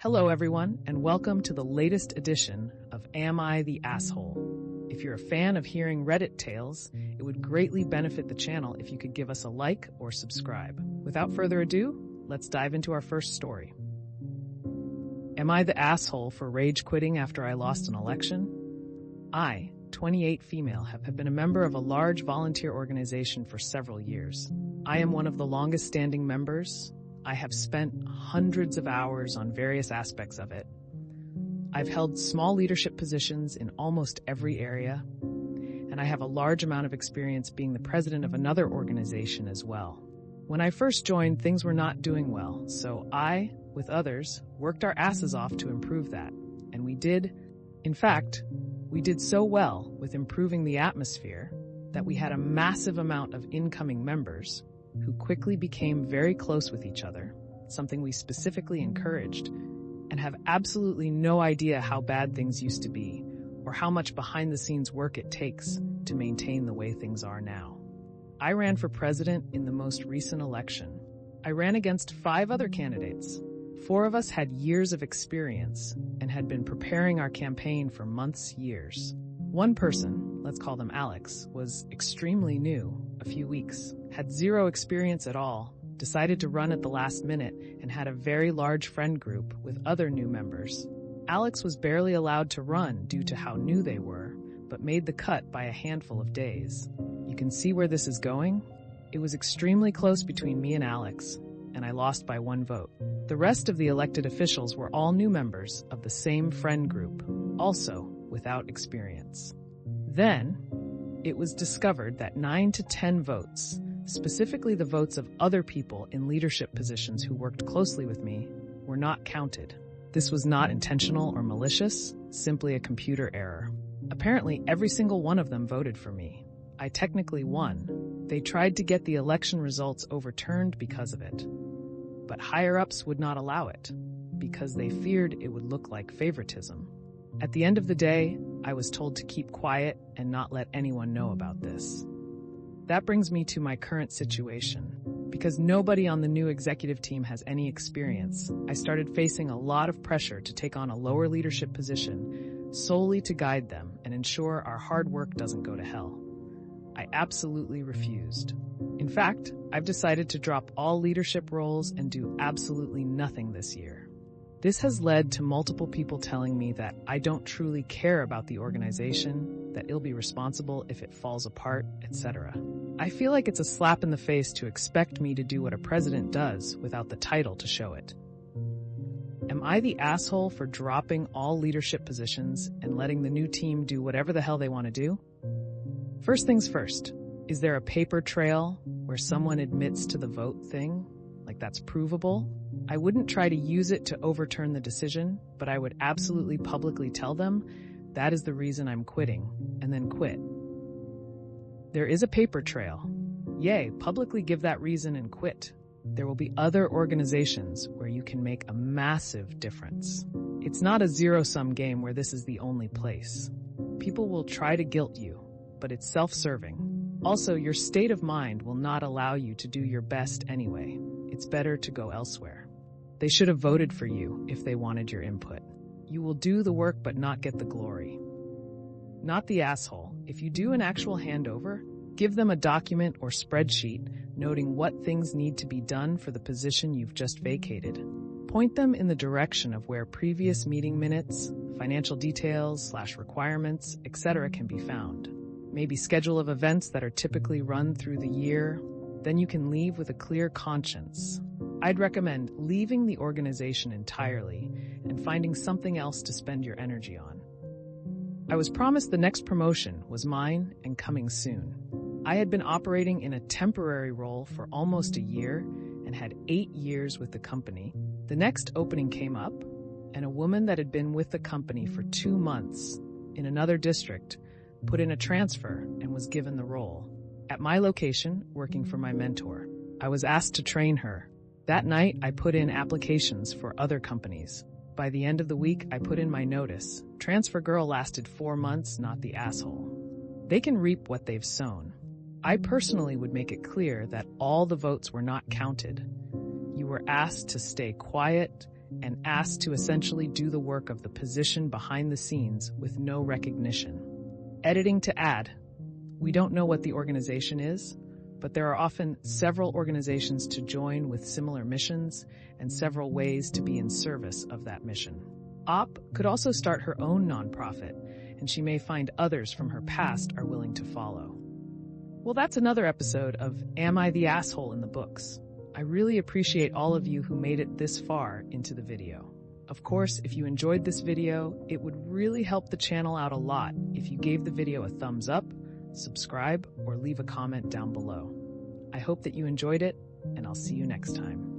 Hello everyone, and welcome to the latest edition of Am I the Asshole? If you're a fan of hearing Reddit tales, it would greatly benefit the channel if you could give us a like or subscribe. Without further ado, let's dive into our first story. Am I the asshole for rage quitting after I lost an election? I, 28 female, have been a member of a large volunteer organization for several years. I am one of the longest standing members. I have spent hundreds of hours on various aspects of it. I've held small leadership positions in almost every area, and I have a large amount of experience being the president of another organization as well. When I first joined, things were not doing well, so I, with others, worked our asses off to improve that. And we did. In fact, we did so well with improving the atmosphere that we had a massive amount of incoming members who quickly became very close with each other, something we specifically encouraged, and have absolutely no idea how bad things used to be or how much behind-the-scenes work it takes to maintain the way things are now. I ran for president in the most recent election. I ran against 5 other candidates. 4 of us had years of experience and had been preparing our campaign for months, years. One person, let's call them Alex, was extremely new, a few weeks, had 0 experience at all, decided to run at the last minute, and had a very large friend group with other new members. Alex was barely allowed to run due to how new they were, but made the cut by a handful of days. You can see where this is going? It was extremely close between me and Alex, and I lost by 1 vote. The rest of the elected officials were all new members of the same friend group, also without experience. Then, it was discovered that 9 to 10 votes, specifically the votes of other people in leadership positions who worked closely with me, were not counted. This was not intentional or malicious, simply a computer error. Apparently, every single one of them voted for me. I technically won. They tried to get the election results overturned because of it. But higher-ups would not allow it, because they feared it would look like favoritism. At the end of the day, I was told to keep quiet and not let anyone know about this. That brings me to my current situation. Because nobody on the new executive team has any experience, I started facing a lot of pressure to take on a lower leadership position solely to guide them and ensure our hard work doesn't go to hell. I absolutely refused. In fact, I've decided to drop all leadership roles and do absolutely nothing this year. This has led to multiple people telling me that I don't truly care about the organization, that it'll be responsible if it falls apart, etc. I feel like it's a slap in the face to expect me to do what a president does without the title to show it. Am I the asshole for dropping all leadership positions and letting the new team do whatever the hell they want to do? First things first, is there a paper trail where someone admits to the vote thing? Like that's provable? I wouldn't try to use it to overturn the decision, but I would absolutely publicly tell them that is the reason I'm quitting, and then quit. There is a paper trail. Yay, publicly give that reason and quit. There will be other organizations where you can make a massive difference. It's not a zero-sum game where this is the only place. People will try to guilt you, but it's self-serving. Also, your state of mind will not allow you to do your best anyway. It's better to go elsewhere. They should have voted for you if they wanted your input. You will do the work but not get the glory. Not the asshole. If you do an actual handover, give them a document or spreadsheet noting what things need to be done for the position you've just vacated. Point them in the direction of where previous meeting minutes, financial details, /requirements, etc. can be found. Maybe schedule of events that are typically run through the year. Then you can leave with a clear conscience. I'd recommend leaving the organization entirely and finding something else to spend your energy on. I was promised the next promotion was mine and coming soon. I had been operating in a temporary role for almost a year and had 8 years with the company. The next opening came up, and a woman that had been with the company for 2 months in another district put in a transfer and was given the role. At my location, working for my mentor, I was asked to train her. That night, I put in applications for other companies. By the end of the week, I put in my notice. Transfer girl lasted 4 months, not the asshole. They can reap what they've sown. I personally would make it clear that all the votes were not counted. You were asked to stay quiet and asked to essentially do the work of the position behind the scenes with no recognition. Editing to add. We don't know what the organization is, but there are often several organizations to join with similar missions and several ways to be in service of that mission. Op could also start her own nonprofit, and she may find others from her past are willing to follow. Well, that's another episode of Am I the Asshole in the books? I really appreciate all of you who made it this far into the video. Of course, if you enjoyed this video, it would really help the channel out a lot if you gave the video a thumbs up, subscribe, or leave a comment down below. I hope that you enjoyed it, and I'll see you next time.